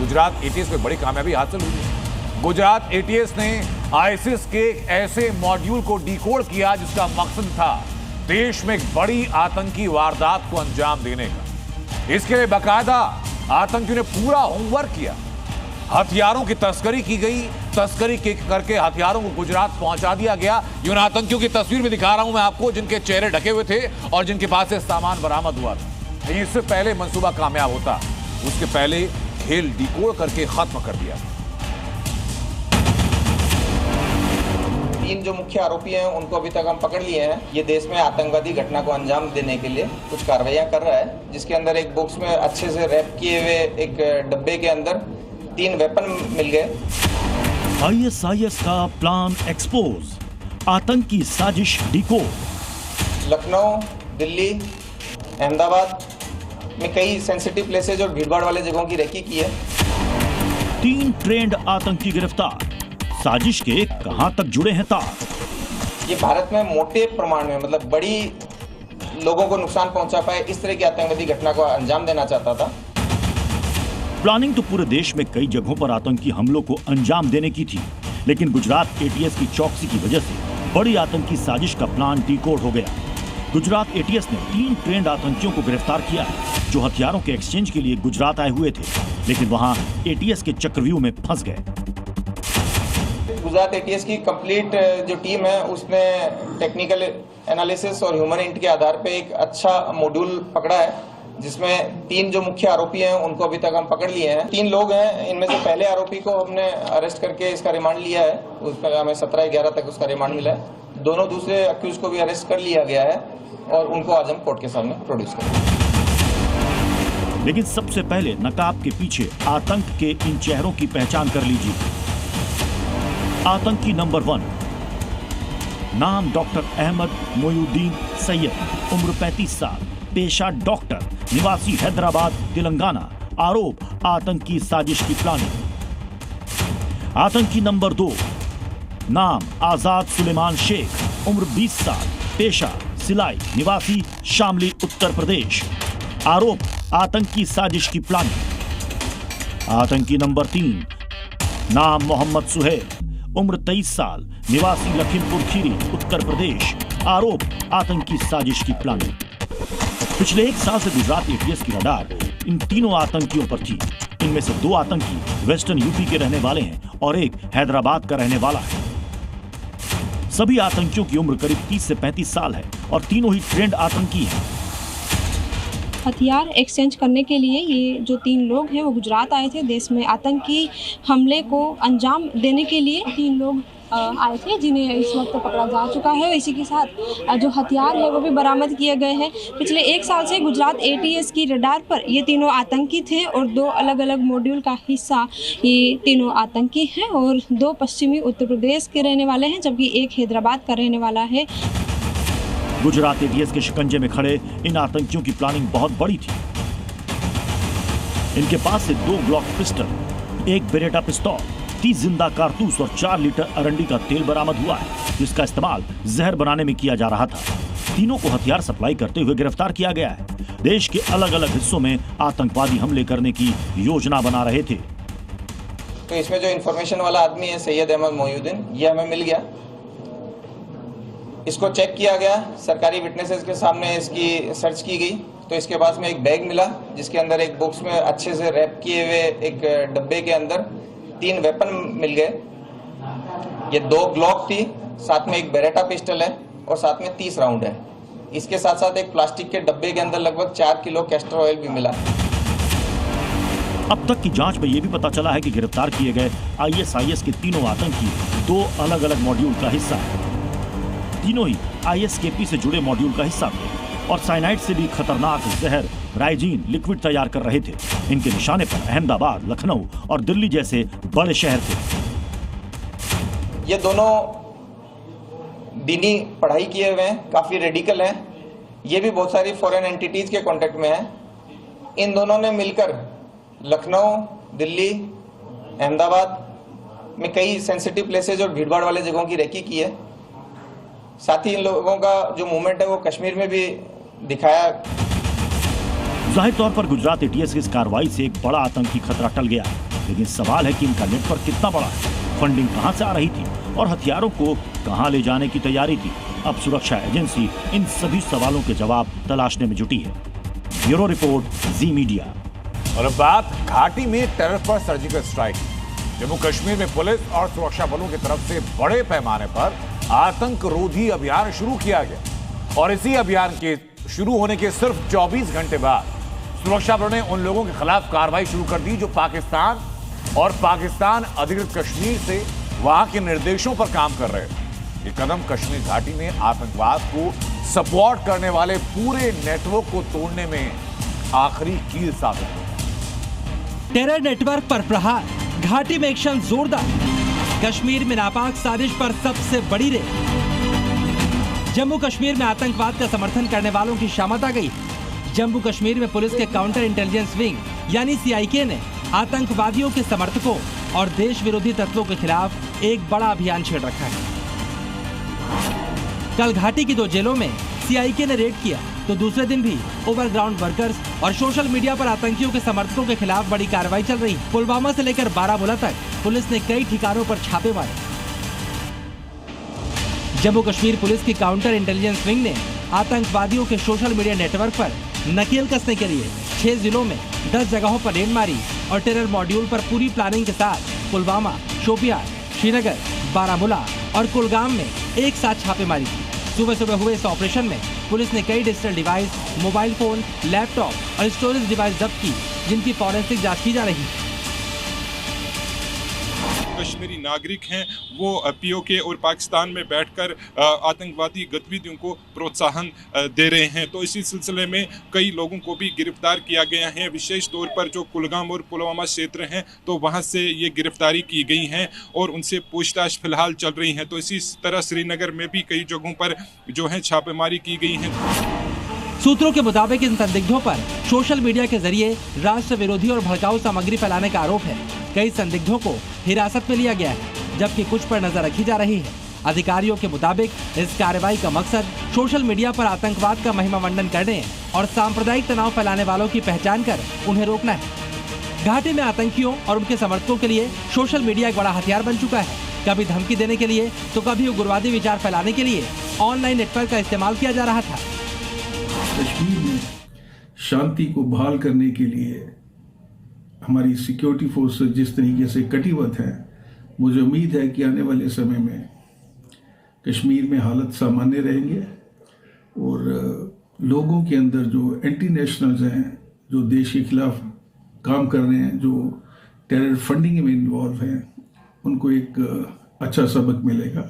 Gujarat ATS में बड़ी कामयाबी हासिल हुई है। गुजरात एटीएस ने आईएसआईएस के एक ऐसे मॉड्यूल को डिकोड किया जिसका मकसद था देश में एक बड़ी आतंकी वारदात को अंजाम देने का। इसके लिए बाकायदा आतंकियों ने पूरा होमवर्क किया। हथियारों की तस्करी की गई, तस्करी करके हथियारों को गुजरात पहुंचा दिया गया। ये उन आतंकियों की तस्वीर में दिखा रहा हूं मैं आपको, जिनके चेहरे ढके हुए थे और जिनके पास से सामान बरामद हुआ था। इससे पहले मंसूबा कामयाब होता, उसके पहले खेल डिकोड करके खत्म कर दिया। 3 जो मुख्य आरोपी हैं उनको अभी तक हम पकड़ लिए हैं। ये देश में आतंकवादी घटना को अंजाम देने के लिए कुछ कार्रवाइयां कर रहा है, जिसके अंदर एक बॉक्स में अच्छे से रैप किए हुए एक डब्बे के अंदर 3 वेपन मिल गए। आईएसआईएस का प्लान एक्सपोज, आतंकी साजिश डिकोड। लखनऊ, दिल्ली, अहमदाबाद में कई सेंसिटिव प्लेसेज और भीड़भाड़ वाले जगहों की रेकी की है। 3 ट्रेंड आतंकी गिरफ्तार, साजिश के कहां तक जुड़े हैं तार। ये भारत में मोटे प्रमाण में मतलब बड़ी लोगों को नुकसान पहुंचा पाए इस तरह की आतंकवादी घटना को अंजाम देना चाहता था। प्लानिंग तो पूरे देश में कई जगहों पर आतंकी हमलों को अंजाम देने की थी, लेकिन गुजरात एटीएस की चौकसी की वजह से बड़ी आतंकी साजिश का प्लान डिकोड हो गया। गुजरात एटीएस ने 3 ट्रेंड आतंकियों को गिरफ्तार किया है, जो हथियारों के एक्सचेंज के लिए गुजरात आए हुए थे, लेकिन वहां एटीएस के चक्रव्यूह में फंस गए। गुजरात एटीएस की कंप्लीट जो टीम है उसने टेक्निकल एनालिसिस और ह्यूमन इंट के आधार पे एक अच्छा मॉड्यूल पकड़ा है, जिसमें 3 जो मुख्य आरोपी हैं उनको अभी तक हम पकड़ लिए हैं। 3 लोग हैं, इनमें से पहले आरोपी को हमने अरेस्ट करके इसका रिमांड लिया है, उसमें हमें 17/11 तक उसका रिमांड मिला है। दोनों दूसरे अक्यूज को भी अरेस्ट कर लिया गया है और उनको आज हम कोर्ट के सामने प्रोड्यूस करेंगे। लेकिन सबसे पहले नकाब के पीछे आतंक के इन चेहरों की पहचान कर लीजिए। आतंकी नंबर 1, नाम डॉक्टर अहमद मोयुद्दीन सैयद, उम्र 35 साल, पेशा डॉक्टर, निवासी हैदराबाद, तेलंगाना। आरोप आतंकी साजिश की प्लानिंग। आतंकी नंबर 2, नाम आजाद सुलेमान शेख, उम्र 20 साल, पेशा सिलाई, निवासी शामली, उत्तर प्रदेश। आरोप आतंकी साजिश की प्लानिंग। आतंकी नंबर 3, नाम मोहम्मद सुहेल, उम्र 23 साल, निवासी लखीमपुर खीरी, उत्तर प्रदेश। आरोप आतंकी साजिश की प्लानिंग। पिछले 1 साल से गुजरात एटीएस की रडार इन तीनों आतंकियों पर थी। इनमें से 2 आतंकी वेस्टर्न यूपी के रहने वाले हैं और एक हैदराबाद का रहने वाला है। सभी आतंकियों की उम्र करीब 30 से 35 साल है और तीनों ही ट्रेंड आतंकी हैं। हथियार एक्सचेंज करने के लिए ये जो 3 लोग हैं वो गुजरात आए थे। देश में आतंकी हमले को अंजाम देने के लिए 3 लोग आए थे, जिन्हें इस वक्त पकड़ा जा चुका है। इसी के साथ जो हथियार है वो भी बरामद किए गए हैं। पिछले 1 साल से गुजरात एटीएस की रडार पर ये तीनों आतंकी थे और 2 अलग अलग मॉड्यूल का हिस्सा ये तीनों आतंकी हैं और 2 पश्चिमी उत्तर प्रदेश के रहने वाले हैं, जबकि 1 हैदराबाद का रहने वाला है। गुजरात एटीएस के शिकंजे में खड़े इन आतंकियों की प्लानिंग बहुत बड़ी थी। इनके पास से 2 ग्लॉक पिस्टल, 1 बेरेटा पिस्तौल, 30 जिंदा कारतूस और 4 लीटर अरंडी का तेल बरामद हुआ है, जिसका इस्तेमाल जहर बनाने में किया जा रहा था। तीनों को हथियार सप्लाई करते हुए गिरफ्तार किया गया है। देश के अलग अलग हिस्सों में आतंकवादी हमले करने की योजना बना रहे थे। तो इसमें जो इन्फॉर्मेशन वाला आदमी है सैयद अहमद मोयुद्दीन, ये हमें मिल गया। इसको चेक किया गया, सरकारी विटनेसेस के सामने इसकी सर्च की गई, तो इसके पास में एक बैग मिला जिसके अंदर एक बॉक्स में अच्छे से रैप किए हुए एक डब्बे के अंदर 3 वेपन मिल गए। ये 2 ग्लॉक थी, साथ में एक बेरेटा पिस्टल है और साथ में 30 राउंड है। इसके साथ साथ एक प्लास्टिक के डब्बे के अंदर लगभग 4 किलो कैस्टर ऑयल भी मिला। अब तक की जांच में यह भी पता चला है कि गिरफ्तार किए गए आईएसआईएस के तीनों आतंकी 2 अलग अलग मॉड्यूल का हिस्सा है। तीनों ही आईएसकेपी से जुड़े मॉड्यूल का हिस्सा थे और साइनाइड से भी खतरनाक जहर राइजीन लिक्विड तैयार कर रहे थे। इनके निशाने पर अहमदाबाद, लखनऊ और दिल्ली जैसे बड़े शहर थे। ये दोनों दीनी पढ़ाई किए हुए हैं, काफी रेडिकल हैं। ये भी बहुत सारी फॉरेन एंटिटीज के कांटेक्ट में हैं। इन दोनों ने मिलकर लखनऊ, दिल्ली, अहमदाबाद में कई सेंसिटिव प्लेसेज और भीड़भाड़ वाले जगहों की रेकी की है। साथ ही इन लोगों का जो मूवमेंट है वो कश्मीर में भी दिखाया। जाहिर तौर पर गुजरात एटीएस की इस कार्रवाई से एक बड़ा आतंकी खतरा टल गया है। लेकिन सवाल है कि इनका नेटवर्क कितना बड़ा है, फंडिंग कहां से आ रही थी और हथियारों को कहां ले जाने की तैयारी थी। अब सुरक्षा एजेंसी इन सभी सवालों के जवाब तलाशने में जुटी है। ब्यूरो रिपोर्ट, जी मीडिया। और अब बात घाटी में टेरर पर सर्जिकल स्ट्राइक। जम्मू कश्मीर में पुलिस और सुरक्षा बलों की तरफ से बड़े पैमाने पर आतंक रोधी अभियान शुरू किया गया और इसी अभियान के शुरू होने के सिर्फ 24 घंटे बाद सुरक्षा बलों ने उन लोगों के खिलाफ कार्रवाई शुरू कर दी जो पाकिस्तान और पाकिस्तान अधिकृत कश्मीर से वहां के निर्देशों पर काम कर रहे थे। ये कदम कश्मीर घाटी में आतंकवाद को सपोर्ट करने वाले पूरे नेटवर्क को तोड़ने में आखिरी कील साबित हुआ। टेरर नेटवर्क पर प्रहार, घाटी में एक्शन जोरदार। कश्मीर में नापाक साजिश पर सबसे बड़ी रेड। जम्मू कश्मीर में आतंकवाद का समर्थन करने वालों की शामत आ गई। जम्मू कश्मीर में पुलिस के काउंटर इंटेलिजेंस विंग यानी CIK ने आतंकवादियों के समर्थकों और देश विरोधी तत्वों के खिलाफ एक बड़ा अभियान छेड़ रखा है। कल घाटी की 2 जेलों में CIK ने रेड किया तो दूसरे दिन भी ओवरग्राउंड वर्कर्स और सोशल मीडिया पर आतंकियों के समर्थकों के खिलाफ बड़ी कार्रवाई चल रही। पुलवामा से लेकर बारामूला तक पुलिस ने कई ठिकानों पर छापे मारे। जम्मू कश्मीर पुलिस की काउंटर इंटेलिजेंस विंग ने आतंकवादियों के सोशल मीडिया नेटवर्क पर नकेल कसने के लिए 6 जिलों में 10 जगहों पर रेड मारी और टेरर मॉड्यूल पर पूरी प्लानिंग के साथ पुलवामा, शोपियान, श्रीनगर, बारामूला और कुलगाम में एक साथ छापेमारी की। सुबह सुबह हुए इस ऑपरेशन में पुलिस ने कई digital device, mobile phone, laptop और स्टोरेज डिवाइस जब्त की जिनकी फॉरेंसिक जांच की जा रही है। कश्मीरी नागरिक हैं वो POK और पाकिस्तान में बैठकर आतंकवादी गतिविधियों को प्रोत्साहन दे रहे हैं। तो इसी सिलसिले में कई लोगों को भी गिरफ्तार किया गया है। विशेष तौर पर जो कुलगाम और पुलवामा क्षेत्र हैं तो वहां से ये गिरफ्तारी की गई हैं और उनसे पूछताछ फिलहाल चल रही है। तो इसी तरह श्रीनगर में भी कई जगहों पर जो है छापेमारी की गई है। सूत्रों के मुताबिक इन संदिग्धों पर सोशल मीडिया के जरिए राष्ट्र विरोधी और भड़काऊ सामग्री फैलाने का आरोप है। कई संदिग्धों को हिरासत में लिया गया है जबकि कुछ पर नजर रखी जा रही है। अधिकारियों के मुताबिक इस कार्रवाई का मकसद सोशल मीडिया पर आतंकवाद का महिमामंडन करने और सांप्रदायिक तनाव फैलाने वालों की पहचान कर उन्हें रोकना है। घाटी में आतंकियों और उनके समर्थकों के लिए सोशल मीडिया एक बड़ा हथियार बन चुका है। कभी धमकी देने के लिए तो कभी उग्रवादी विचार फैलाने के लिए ऑनलाइन नेटवर्क का इस्तेमाल किया जा रहा था। कश्मीर में शांति को बहाल करने के लिए हमारी सिक्योरिटी फोर्सेस जिस तरीके से कटिबद्ध है, मुझे उम्मीद है कि आने वाले समय में कश्मीर में हालत सामान्य रहेंगे और लोगों के अंदर जो एंटी नेशनल्स हैं, जो देश के खिलाफ काम कर रहे हैं, जो टेरर फंडिंग में इन्वॉल्व हैं, उनको एक अच्छा सबक मिलेगा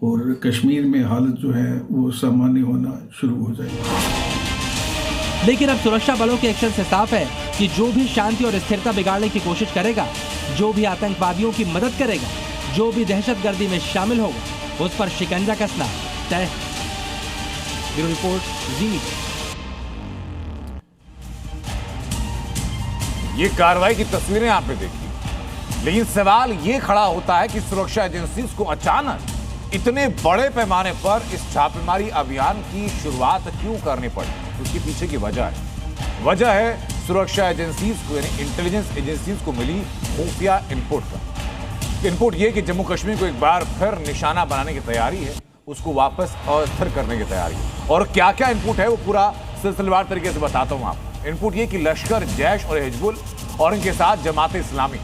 और कश्मीर में हालत जो है वो सामान्य होना शुरू हो जाएगी। लेकिन अब सुरक्षा बलों के एक्शन से साफ है कि जो भी शांति और स्थिरता बिगाड़ने की कोशिश करेगा, जो भी आतंकवादियों की मदद करेगा, जो भी दहशतगर्दी में शामिल होगा, उस पर शिकंजा कसना तय है। ब्यूरो रिपोर्ट, जी मीडिया। ये कार्रवाई की तस्वीरें आपने देखी, लेकिन सवाल ये खड़ा होता है कि सुरक्षा एजेंसीज को अचानक इतने बड़े पैमाने पर इस छापेमारी अभियान की शुरुआत क्यों करनी पड़ी। उसके पीछे की वजह है सुरक्षा एजेंसीज को यानी इंटेलिजेंस एजेंसीज को मिली खुफिया इनपुट ये कि जम्मू कश्मीर को एक बार फिर निशाना बनाने की तैयारी है, उसको वापस अस्थिर करने की तैयारी है। और क्या क्या इनपुट है वो पूरा सिलसिलेवार तरीके से बताता हूं आपको। इनपुट ये कि लश्कर, जैश और हिजबुल और इनके साथ जमात इस्लामी,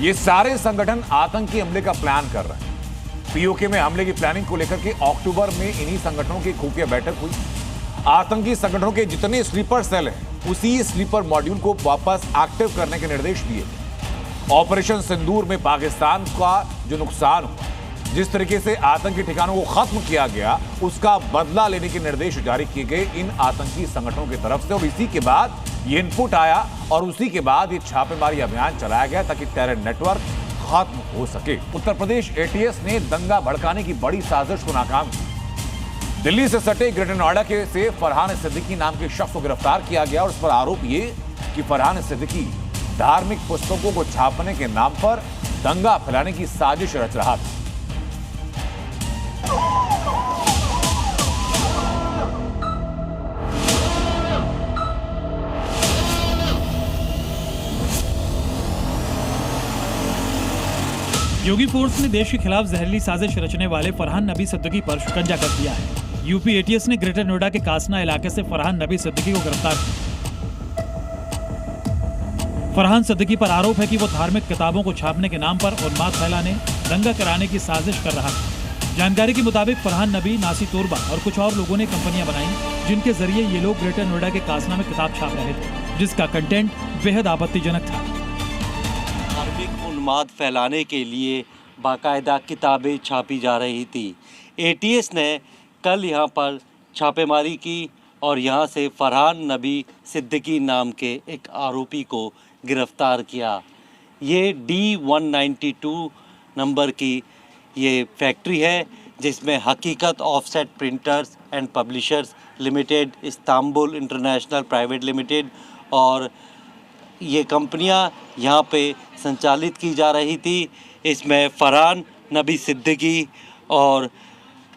ये सारे संगठन आतंकी हमले का प्लान कर रहे हैं। POK में हमले की प्लानिंग को लेकर के अक्टूबर में इन्हीं संगठनों की खुफिया बैठक हुई। आतंकी संगठनों के जितने स्लीपर सेल हैं उसी स्लीपर मॉड्यूल को वापस एक्टिव करने के निर्देश दिए। ऑपरेशन सिंदूर में पाकिस्तान का जो नुकसान हुआ, जिस तरीके से आतंकी ठिकानों को खत्म किया गया, उसका बदला लेने के निर्देश जारी किए गए इन आतंकी संगठनों की तरफ से। और इसी के बाद ये इनपुट आया और उसी के बाद ये छापेमारी अभियान चलाया गया ताकि टेरर नेटवर्क खत्म हो सके। उत्तर प्रदेश ATS ने दंगा भड़काने की बड़ी साजिश को नाकाम किया। दिल्ली से सटे ग्रेटर नोएडा के से फरहान सिद्दीकी नाम के शख्स को गिरफ्तार किया गया और उस पर आरोप ये कि फरहान सिद्दीकी धार्मिक पुस्तकों को छापने के नाम पर दंगा फैलाने की साजिश रच रहा था। योगी फोर्स ने देश के खिलाफ जहरीली साजिश रचने वाले फरहान नबी सिद्दीकी पर शिकंजा कर दिया है। यूपी एटीएस ने ग्रेटर नोएडा के कासना इलाके से फरहान नबी सिद्दीकी को गिरफ्तार किया। फरहान सिद्दीकी पर आरोप है कि वो धार्मिक किताबों को छापने के नाम पर उन्माद फैलाने, दंगा कराने की साजिश कर रहा था। जानकारी के मुताबिक फरहान नबी, नासी तोरबा और कुछ और लोगों ने कंपनियां बनाई जिनके जरिए ये लोग ग्रेटर नोएडा के कासना में किताब छाप रहे थे, जिसका कंटेंट बेहद आपत्तिजनक था। धार्मिक उन्माद फैलाने के लिए बाकायदा किताबें छापी जा रही थी। एटीएस ने कल यहाँ पर छापेमारी की और यहाँ से फरहान नबी सिद्दीकी नाम के एक आरोपी को गिरफ्तार किया। ये D192 नंबर की ये फैक्ट्री है जिसमें हकीकत offset printers and publishers limited, Istanbul international private limited और ये कंपनियां यहाँ पे संचालित की जा रही थी। इसमें फरहान नबी सिद्दीकी और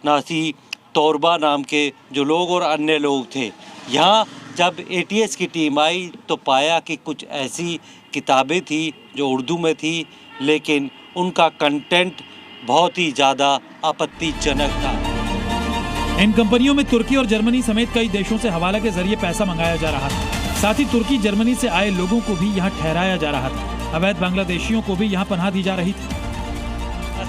नासी तोरबा नाम के जो लोग और अन्य लोग थे। यहाँ जब एटीएस की टीम आई तो पाया कि कुछ ऐसी किताबें थी जो उर्दू में थी, लेकिन उनका कंटेंट बहुत ही ज़्यादा आपत्तिजनक था। इन कंपनियों में तुर्की और जर्मनी समेत कई देशों से हवाला के जरिए पैसा मंगाया जा रहा था। साथ ही तुर्की, जर्मनी से आए लोगों को भी यहाँ ठहराया जा रहा था। अवैध बांग्लादेशियों को भी यहाँ पनाह दी जा रही थी।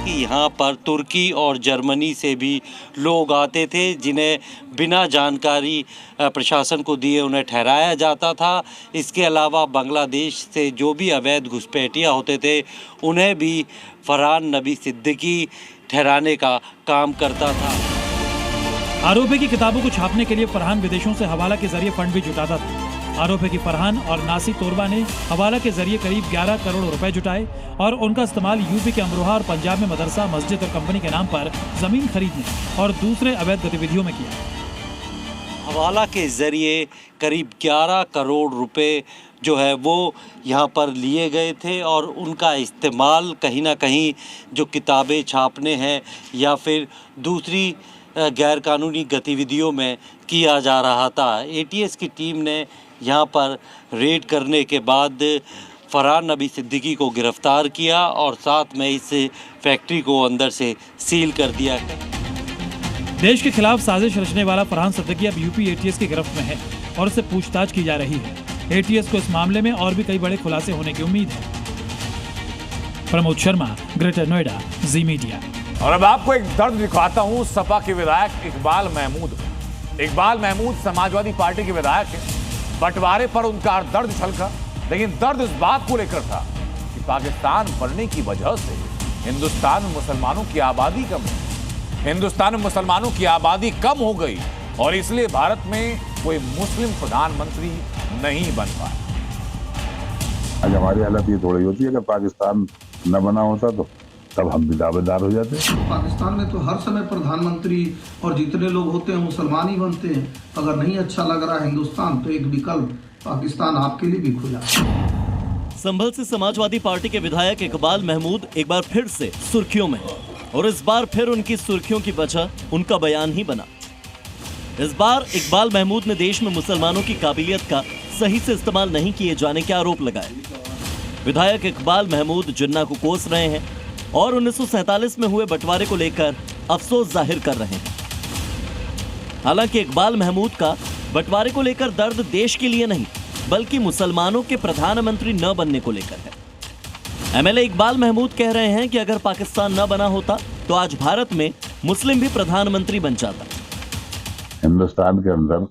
कि यहाँ पर तुर्की और जर्मनी से भी लोग आते थे जिन्हें बिना जानकारी प्रशासन को दिए उन्हें ठहराया जाता था। इसके अलावा बांग्लादेश से जो भी अवैध घुसपैठिया होते थे उन्हें भी फरहान नबी सिद्दीकी ठहराने का काम करता था। आरोप है कि किताबों को छापने के लिए फरहान विदेशों से हवाला के जरिए फंड भी जुटाता था। आरोप है कि फरहान और नासी तोरबा ने हवाला के जरिए करीब 11 करोड़ रुपए जुटाए और उनका इस्तेमाल यूपी के अमरोहा और पंजाब में मदरसा, मस्जिद और कंपनी के नाम पर जमीन खरीदने और दूसरे अवैध गतिविधियों में किया। हवाला के जरिए करीब 11 करोड़ रुपए जो है वो यहाँ पर लिए गए थे और उनका इस्तेमाल कहीं ना कहीं जो किताबें छापने हैं या फिर दूसरी गैरकानूनी गतिविधियों में किया जा रहा था। एटीएस की टीम ने यहाँ पर रेड करने के बाद फरहान नबी सिद्दीकी को गिरफ्तार किया और साथ में इस फैक्ट्री को अंदर से सील कर दिया। देश के खिलाफ साजिश रचने वाला फरहान सिद्दीकी अब यूपी एटीएस की गिरफ्त में है और उससे पूछताछ की जा रही है। एटीएस को इस मामले में और भी कई बड़े खुलासे होने की उम्मीद है। प्रमोद शर्मा, ग्रेटर नोएडा, जी मीडिया। और अब आपको एक दर्द दिखाता हूं। सपा के विधायक इकबाल महमूद। इकबाल महमूद समाजवादी पार्टी के विधायक हैं। बंटवारे पर उनका दर्द छलका, लेकिन दर्द इस बात को लेकर था कि पाकिस्तान बनने की वजह से हिंदुस्तान में मुसलमानों की आबादी कम है। हिंदुस्तान में मुसलमानों की आबादी कम हो गई और इसलिए भारत में कोई मुस्लिम प्रधानमंत्री नहीं बन पाया। आज हमारी हालत ये थोड़ी होती है कि पाकिस्तान न बना होता तो तब हम भी दावेदार हो जाते। पाकिस्तान में तो हर समय प्रधानमंत्री और जितने लोग होते हैं मुसलमान ही बनते हैं। अगर नहीं अच्छा लग रहा हिंदुस्तान तो एक विकल्प पाकिस्तान आपके लिए भी खुला। संभल से समाजवादी पार्टी के विधायक इकबाल महमूद एक बार फिर से सुर्खियों में है और इस बार फिर उनकी सुर्खियों की वजह उनका बयान ही बना। इस बार इकबाल महमूद ने देश में मुसलमानों की काबिलियत का सही से इस्तेमाल नहीं किए जाने के आरोप लगाए। विधायक इकबाल महमूद जिन्ना को कोस रहे हैं और 1947 में हुए बंटवारे को लेकर अफसोस जाहिर कर रहे हैं। हालांकि इकबाल महमूद का बंटवारे को लेकर दर्द देश के लिए नहीं बल्कि मुसलमानों के प्रधानमंत्री न बनने को लेकर है। एमएलए इकबाल महमूद कह रहे हैं कि अगर पाकिस्तान न बना होता तो आज भारत में मुस्लिम भी प्रधानमंत्री बन जाता। हिंदुस्तान के अंदर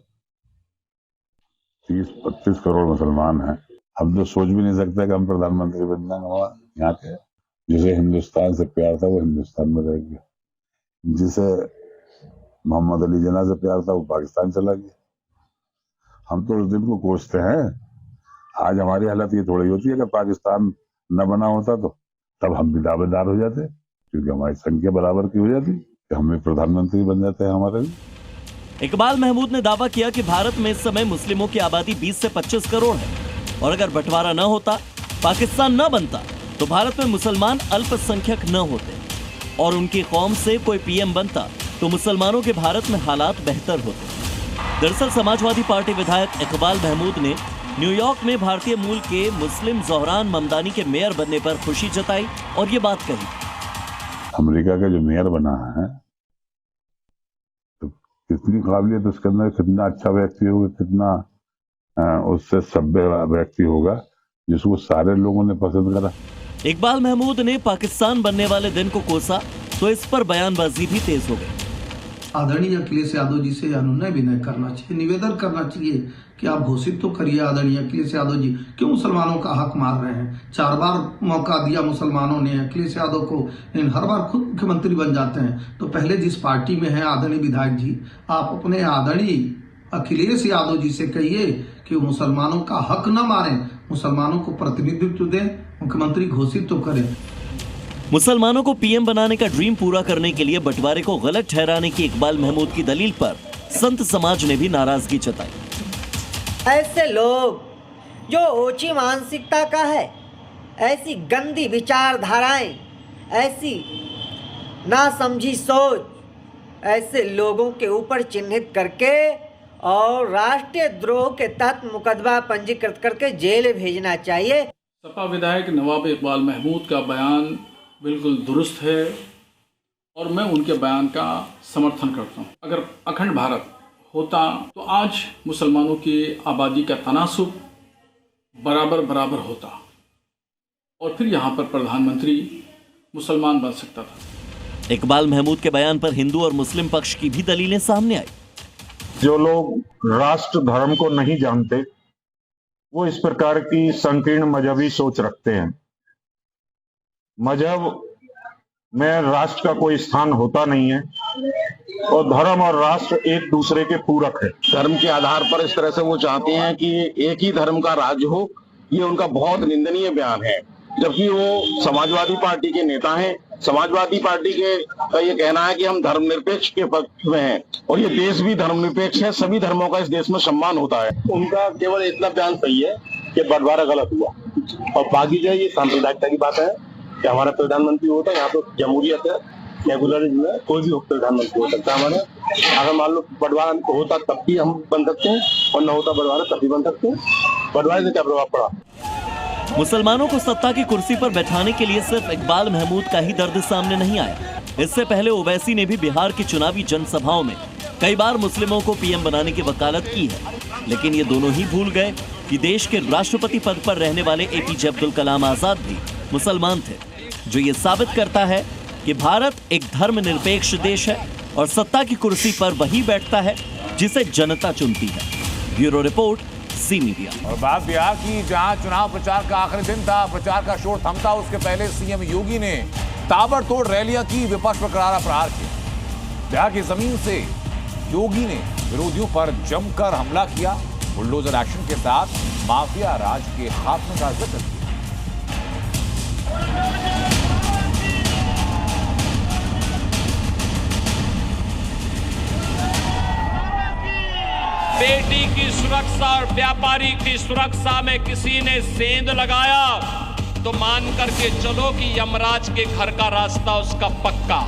30-32 करोड़ मुसलमान हैं। हम तो सोच भी नहीं सकते कि हम प्रधानमंत्री बन जाएंगे। यहाँ के जिसे हिंदुस्तान से प्यार था वो हिंदुस्तान में रह गया, जिसे मोहम्मद अली जिन्ना से प्यार था वो पाकिस्तान चला गया। हम तो उस दिन को कोसते हैं। आज हमारी हालत ये थोड़ी होती है कि पाकिस्तान न बना होता तो तब हम भी दावेदार हो जाते, क्योंकि हमारी संख्या बराबर की हो जाती कि हम भी प्रधानमंत्री बन जाते हैं हमारे भी। इकबाल महमूद ने दावा किया कि भारत में इस समय मुस्लिमों की आबादी 20 से 25 करोड़ है और अगर बंटवारा न होता, पाकिस्तान न बनता तो भारत में मुसलमान अल्पसंख्यक न होते और उनकी कौम से कोई पीएम बनता तो मुसलमानों के भारत में हालात बेहतर होते। दरअसल समाजवादी पार्टी विधायक इकबाल महमूद ने न्यूयॉर्क में भारतीय मूल के मुस्लिम जोहरान ममदानी के मेयर बनने पर खुशी जताई और ये बात कही अमेरिका का जो मेयर बना है तो कितनी काबिलियत उसके अंदर, कितना अच्छा व्यक्ति होगा, कितना उससे सभ्य व्यक्ति होगा जिसको सारे लोगों ने पसंद करा। इकबाल महमूद ने पाकिस्तान बनने वाले दिन को कोसा तो इस पर बयानबाजी भी तेज हो गई। आदरणीय अखिलेश यादव जी से अनुनय विनय करना चाहिए, निवेदन करना चाहिए कि आप घोषित तो करिए आदरणीय अखिलेश यादव जी, क्यों मुसलमानों का हक मार रहे हैं। 4 बार मौका दिया मुसलमानों ने अखिलेश यादव को, लेकिन हर बार खुद मुख्यमंत्री बन जाते हैं। तो पहले जिस पार्टी में है आदरणीय विधायक जी, आप अपने आदरणीय अखिलेश यादव जी से कहिए कि मुसलमानों का हक न मारें, मुसलमानों को प्रतिनिधित्व दें, मुख्यमंत्री घोषित तो करें। मुसलमानों को पीएम बनाने का ड्रीम पूरा करने के लिए बंटवारे को गलत ठहराने की इकबाल महमूद की दलील पर संत समाज ने भी नाराजगी जताई। ऐसे लोग जो ऊंची मानसिकता का है, ऐसी गंदी विचारधाराएं, ऐसी नासमझी सोच, ऐसे लोगों के ऊपर चिन्हित करके और राष्ट्रीय द्रोह के तहत मुकदमा पंजीकृत करके जेल भेजना चाहिए। सपा विधायक नवाब इकबाल महमूद का बयान बिल्कुल दुरुस्त है और मैं उनके बयान का समर्थन करता हूँ। अगर अखंड भारत होता तो आज मुसलमानों की आबादी का तनासुब बराबर होता और फिर यहाँ पर प्रधानमंत्री मुसलमान बन सकता था। इकबाल महमूद के बयान पर हिंदू और मुस्लिम पक्ष की भी दलीलें सामने आई। जो लोग राष्ट्र धर्म को नहीं जानते वो इस प्रकार की संकीर्ण मजहबी सोच रखते हैं। मजहब में राष्ट्र का कोई स्थान होता नहीं है और धर्म और राष्ट्र एक दूसरे के पूरक है। धर्म के आधार पर इस तरह से वो चाहते हैं कि एक ही धर्म का राज्य हो, ये उनका बहुत निंदनीय बयान है। जबकि वो समाजवादी पार्टी के नेता हैं। समाजवादी पार्टी का ये कहना है कि हम धर्मनिरपेक्ष के पक्ष में हैं और ये देश भी धर्मनिरपेक्ष है, सभी धर्मों का इस देश में सम्मान होता है। उनका केवल इतना बयान सही है कि बंटवारा गलत हुआ और बाकी जो ये सांप्रदायिकता की बात है कि हमारा प्रधानमंत्री होता है, यहाँ तो जमहूरियत है, सेकुलरिज्म है, कोई भी प्रधानमंत्री हो सकता है। हमारे अगर मान लो बंटवारा होता तब भी हम बन सकते हैं और न होता बंटवारा तब भी बन सकते हैं। बंटवारे से क्या प्रभाव पड़ा? मुसलमानों को सत्ता की कुर्सी पर बैठाने के लिए सिर्फ इकबाल महमूद का ही दर्द सामने नहीं आया। इससे पहले ओवैसी ने भी बिहार की चुनावी जनसभाओं में कई बार मुस्लिमों को पीएम बनाने की वकालत की है, लेकिन ये दोनों ही भूल गए कि देश के राष्ट्रपति पद पर रहने वाले एपीजे अब्दुल कलाम आजाद भी मुसलमान थे, जो ये साबित करता है कि भारत एक धर्मनिरपेक्ष देश है और सत्ता की कुर्सी पर वही बैठता है जिसे जनता चुनती है। Bureau report, C media. और बात बिहार की, जहां चुनाव प्रचार का आखिरी दिन था, प्रचार का शोर थमता उसके पहले सीएम योगी ने ताबड़तोड़ रैलियां की, विपक्ष पर करारा प्रहार किया। बिहार की जमीन से योगी ने विरोधियों पर जमकर हमला किया, बुलडोजर एक्शन के साथ माफिया राज के खात्मे का जिक्र किया। बेटी की सुरक्षा और व्यापारी की सुरक्षा में किसी ने सेंध लगाया तो मान करके चलो कि यमराज के घर का रास्ता उसका पक्का।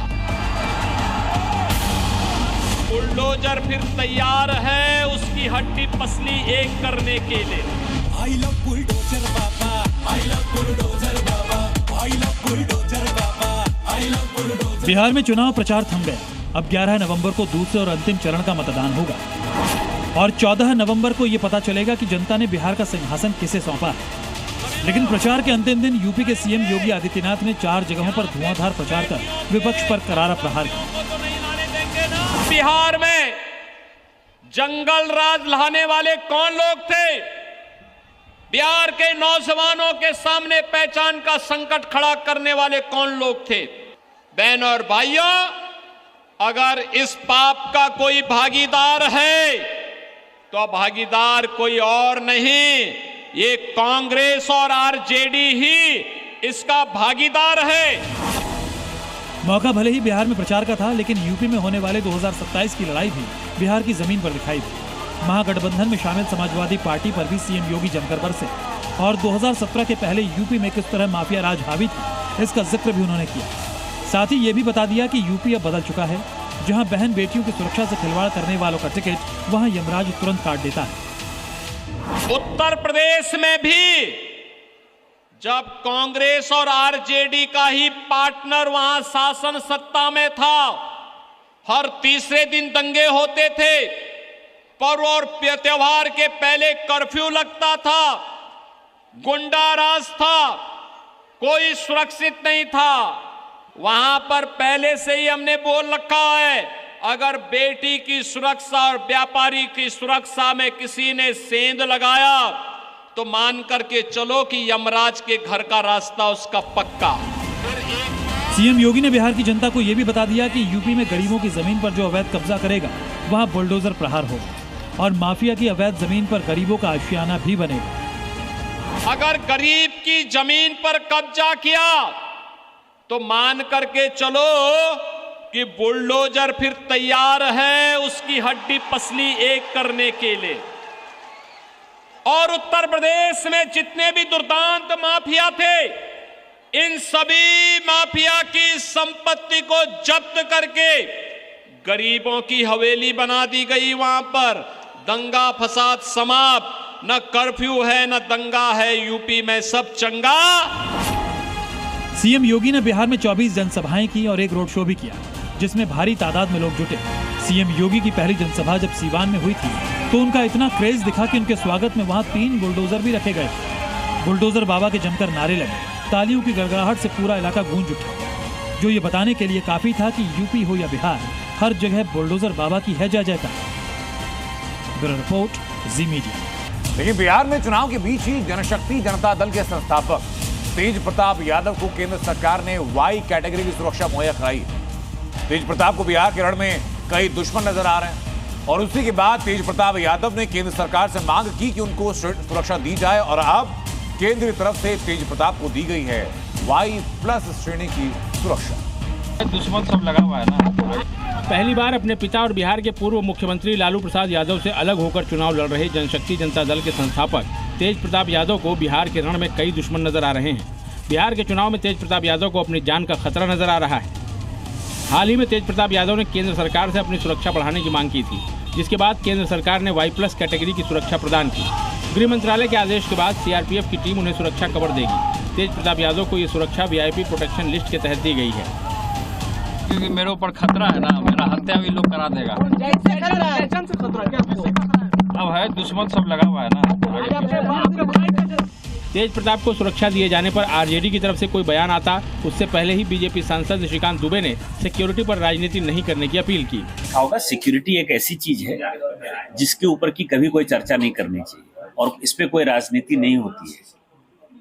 बुलडोजर फिर तैयार है उसकी हड्डी पसली एक करने के लिए। I love bulldozer Baba, I love bulldozer Baba, I love bulldozer Baba, I love bulldozer. Bihar में चुनाव प्रचार थम गया। अब 11 नवंबर को दूसरे और अंतिम चरण का मतदान होगा और 14 नवंबर को ये पता चलेगा कि जनता ने बिहार का सिंहासन किसे सौंपा है। लेकिन प्रचार के अंतिम दिन यूपी के सीएम योगी आदित्यनाथ ने 4 जगहों पर धुआंधार प्रचार कर विपक्ष पर करारा प्रहार किया। बिहार में जंगल राज लाने वाले कौन लोग थे? बिहार के नौजवानों के सामने पहचान का संकट खड़ा करने वाले कौन लोग थे? बहनों और भाइयों, अगर इस पाप का कोई भागीदार है तो भागीदार कोई और नहीं, ये कांग्रेस और आरजेडी ही इसका भागीदार है। मौका भले ही बिहार में प्रचार का था, लेकिन यूपी में होने वाले 2027 की लड़ाई भी बिहार की जमीन पर दिखाई दी। महागठबंधन में शामिल समाजवादी पार्टी पर भी सीएम योगी जमकर बरसे और 2017 के पहले यूपी में किस तरह माफिया राज हावी थी, इसका जिक्र भी उन्होंने किया। साथ ही ये भी बता दिया कि यूपी अब बदल चुका है, जहां बहन बेटियों की सुरक्षा से खिलवाड़ करने वालों का टिकट वहां यमराज तुरंत काट देता है। उत्तर प्रदेश में भी जब कांग्रेस और आरजेडी का ही पार्टनर वहां शासन सत्ता में था, हर तीसरे दिन दंगे होते थे, पर्व और त्योहार के पहले कर्फ्यू लगता था, गुंडा राज था, कोई सुरक्षित नहीं था। वहां पर पहले से ही हमने बोल रखा है, अगर बेटी की सुरक्षा और व्यापारी की सुरक्षा में किसी ने सेंध लगाया तो मान करके चलो कि यमराज के घर का रास्ता उसका पक्का। सीएम योगी ने बिहार की जनता को यह भी बता दिया कि यूपी में गरीबों की जमीन पर जो अवैध कब्जा करेगा वहां बुलडोजर प्रहार होगा और माफिया की अवैध जमीन पर गरीबों का आशियाना भी बनेगा। अगर गरीब की जमीन पर कब्जा किया तो मान करके चलो कि बुलडोजर फिर तैयार है उसकी हड्डी पसली एक करने के लिए। और उत्तर प्रदेश में जितने भी दुर्दांत माफिया थे, इन सभी माफिया की संपत्ति को जब्त करके गरीबों की हवेली बना दी गई। वहां पर दंगा फसाद समाप्त, न कर्फ्यू है न दंगा है, यूपी में सब चंगा। सीएम योगी ने बिहार में 24 जनसभाएं की और एक रोड शो भी किया जिसमें भारी तादाद में लोग जुटे। सीएम योगी की पहली जनसभा जब सीवान में हुई थी तो उनका इतना क्रेज दिखा कि उनके स्वागत में वहां 3 बुलडोजर भी रखे गए। बुलडोजर बाबा के जमकर नारे लगे, तालियों की गड़गड़ाहट से पूरा इलाका गूंज उठा, जो ये बताने के लिए काफी था कि यूपी हो या बिहार, हर जगह बुलडोजर बाबा की है जय जयकार। ब्यूरो रिपोर्ट, जी मीडिया। लेकिन बिहार में चुनाव के बीच ही जनशक्ति जनता दल के संस्थापक तेज प्रताप यादव को केंद्र सरकार ने वाई कैटेगरी की सुरक्षा मुहैया कराई। तेज प्रताप को बिहार के रण में कई दुश्मन नजर आ रहे हैं और उसी के बाद तेज प्रताप यादव ने केंद्र सरकार से मांग की कि उनको सुरक्षा दी जाए और अब केंद्र की तरफ से तेज प्रताप को दी गई है Y+ श्रेणी की सुरक्षा। दुश्मन सब लगा हुआ है ना। पहली बार अपने पिता और बिहार के पूर्व मुख्यमंत्री लालू प्रसाद यादव से अलग होकर चुनाव लड़ रहे जनशक्ति जनता दल के संस्थापक तेज प्रताप यादव को बिहार के रण में कई दुश्मन नजर आ रहे हैं। बिहार के चुनाव में तेज प्रताप यादव को अपनी जान का खतरा नजर आ रहा है। हाल ही में तेज प्रताप यादव ने केंद्र सरकार से अपनी सुरक्षा बढ़ाने की मांग की थी, जिसके बाद केंद्र सरकार ने Y+ कैटेगरी की सुरक्षा प्रदान की। गृह मंत्रालय के आदेश के बाद CRPF की टीम उन्हें सुरक्षा कवर देगी। तेज प्रताप यादव को ये सुरक्षा VIP प्रोटेक्शन लिस्ट के तहत दी गई है। क्योंकि मेरे ऊपर खतरा है ना, मेरा हत्या भी लोग करा देगा। अब है दुश्मन सब लगा हुआ है ना। तेज प्रताप को सुरक्षा दिए जाने पर आरजेडी की तरफ से कोई बयान आता, उससे पहले ही बीजेपी सांसद श्रीकांत दुबे ने सिक्योरिटी पर राजनीति नहीं करने की अपील की। होगा सिक्योरिटी एक ऐसी चीज है जिसके ऊपर की कभी कोई चर्चा नहीं करनी चाहिए और इस पे कोई राजनीति नहीं होती है।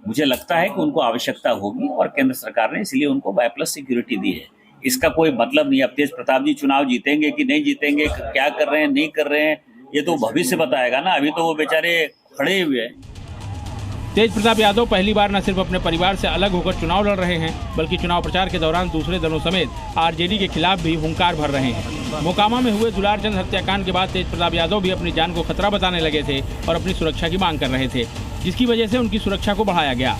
मुझे लगता है कि उनको आवश्यकता होगी और केंद्र सरकार ने इसलिए उनको Y+ सिक्योरिटी दी है। इसका कोई मतलब नहीं। अब तेज प्रताप जी चुनाव जीतेंगे कि नहीं जीतेंगे, क्या कर रहे हैं नहीं कर रहे हैं, ये तो भविष्य बताएगा ना। अभी तो वो बेचारे खड़े हुए हैं। तेज प्रताप यादव पहली बार न सिर्फ अपने परिवार से अलग होकर चुनाव लड़ रहे हैं, बल्कि चुनाव प्रचार के दौरान दूसरे दलों समेत आरजेडी के खिलाफ भी हुंकार भर रहे हैं। मोकामा में हुए दुलारचंद हत्याकांड के बाद तेज प्रताप यादव भी अपनी जान को खतरा बताने लगे थे और अपनी सुरक्षा की मांग कर रहे थे, जिसकी वजह से उनकी सुरक्षा को बढ़ाया गया।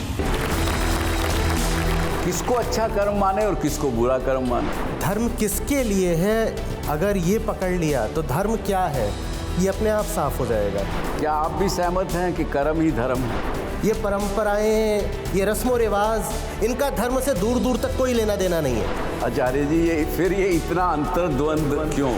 किसको अच्छा कर्म माने और किसको बुरा कर्म माने, धर्म किसके लिए है, अगर ये पकड़ लिया तो धर्म क्या है ये अपने आप साफ हो जाएगा। क्या आप भी सहमत हैं कि कर्म ही धर्म है? ये परंपराएं, ये रस्मों रिवाज, इनका धर्म से दूर दूर तक कोई लेना देना नहीं है। आचार्य जी, ये इतना अंतर्द्वंद क्यों?